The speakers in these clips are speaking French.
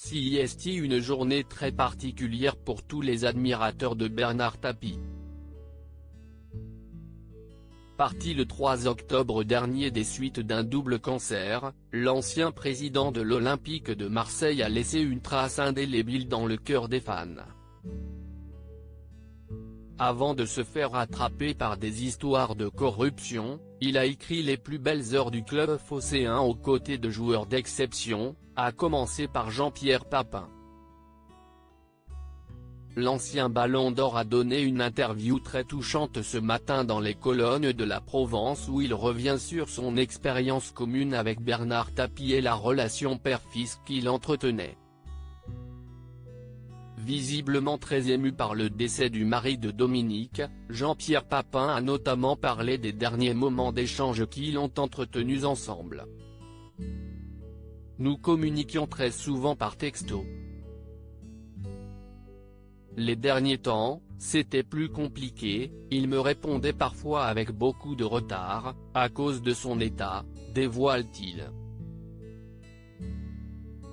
CIST, une journée très particulière pour tous les admirateurs de Bernard Tapie. Parti le 3 octobre dernier des suites d'un double cancer, l'ancien président de l'Olympique de Marseille a laissé une trace indélébile dans le cœur des fans. Avant de se faire attraper par des histoires de corruption, il a écrit les plus belles heures du club phocéen aux côtés de joueurs d'exception, à commencer par Jean-Pierre Papin. L'ancien Ballon d'Or a donné une interview très touchante ce matin dans les colonnes de la Provence où il revient sur son expérience commune avec Bernard Tapie et la relation père-fils qu'il entretenait. Visiblement très ému par le décès du mari de Dominique, Jean-Pierre Papin a notamment parlé des derniers moments d'échange qu'ils ont entretenus ensemble. Nous communiquions très souvent par texto. Les derniers temps, c'était plus compliqué, il me répondait parfois avec beaucoup de retard, à cause de son état, dévoile-t-il.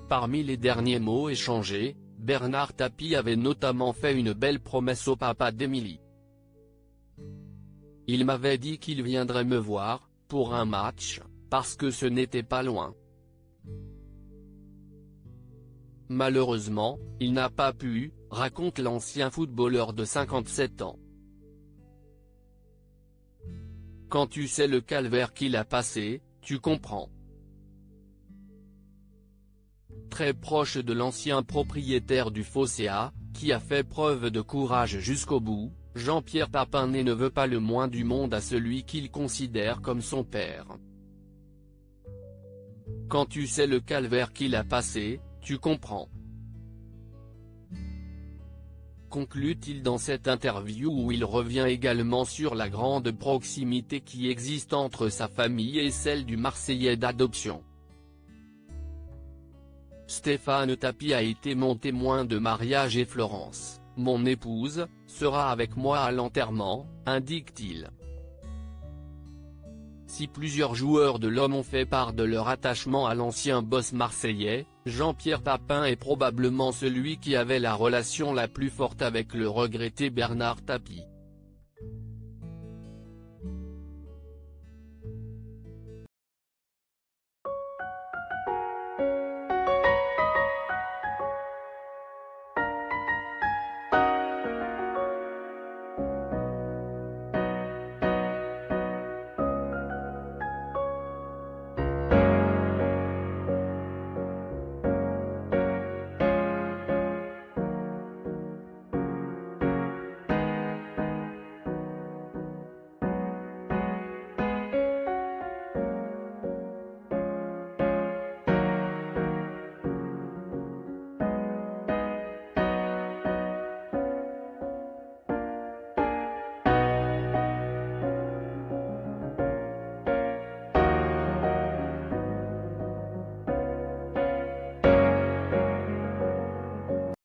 Parmi les derniers mots échangés, Bernard Tapie avait notamment fait une belle promesse au papa d'Émilie. Il m'avait dit qu'il viendrait me voir, pour un match, parce que ce n'était pas loin. Malheureusement, il n'a pas pu, raconte l'ancien footballeur de 57 ans. Quand tu sais le calvaire qu'il a passé, tu comprends. Très proche de l'ancien propriétaire du Phocéa, qui a fait preuve de courage jusqu'au bout, Jean-Pierre Papin ne veut pas le moins du monde à celui qu'il considère comme son père. Quand tu sais le calvaire qu'il a passé, tu comprends. Conclut-il dans cette interview où il revient également sur la grande proximité qui existe entre sa famille et celle du Marseillais d'adoption. Stéphane Tapie a été mon témoin de mariage et Florence, mon épouse, sera avec moi à l'enterrement, indique-t-il. Si plusieurs joueurs de l'OM ont fait part de leur attachement à l'ancien boss marseillais, Jean-Pierre Papin est probablement celui qui avait la relation la plus forte avec le regretté Bernard Tapie.